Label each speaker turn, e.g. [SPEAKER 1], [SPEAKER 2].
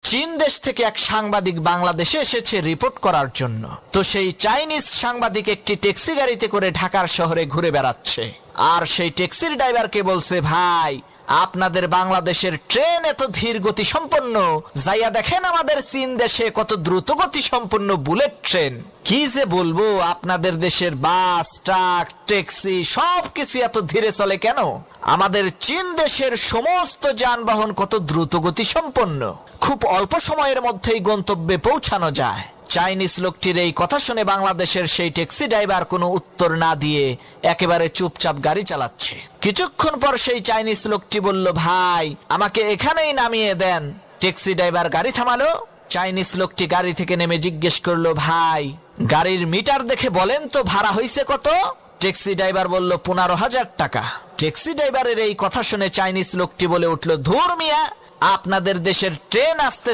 [SPEAKER 1] চীন দেশ থেকে এক সাংবাদিক বাংলাদেশে এসেছে রিপোর্ট করার জন্য। তো সেই চাইনিজ সাংবাদিক একটি ট্যাক্সি গাড়িতে করে ঢাকার শহরে ঘুরে বেড়াচ্ছে, আর সেই ট্যাক্সির ড্রাইভারকে বলছে, ভাই আপনাদের বাংলাদেশের ট্রেন এত ধীর গতি সম্পন্ন, যাইয়া দেখেন আমাদের চীন দেশে কত দ্রুত গতি সম্পন্ন বুলেট ট্রেন। কি যে বলবো, আপনাদের দেশের বাস, ট্রাক, ট্যাক্সি সবকিছু এত ধীরে চলে কেন? আমাদের চীন দেশের সমস্ত যানবাহন কত দ্রুত গতি সম্পন্ন, খুব অল্প সময়ের মধ্যেই গন্তব্যে পৌঁছানো যায়। চাইনিজ লোকটির এই কথা শুনে বাংলাদেশের সেই ট্যাক্সি ড্রাইভার কোনো উত্তর না দিয়ে একেবারে চুপচাপ গাড়ি চালাচ্ছে। কিছুক্ষণ পর সেই চাইনিজ লোকটি বলল, ভাই আমাকে এখানেই নামিয়ে দেন। ট্যাক্সি ড্রাইভার গাড়ি থামালো। চাইনিজ লোকটি গাড়ি থেকে নেমে জিজ্ঞেস করলো, ভাই গাড়ির মিটার দেখে বলেন তো ভাড়া হয়েছে কত? ট্যাক্সি ড্রাইভার বলল, 15,000 টাকা। ট্যাক্সি ড্রাইভারের এই কথা শুনে চাইনিজ লোকটি বলে উঠল, ধুর মিয়া, আপনাদের দেশের ট্রেন আসতে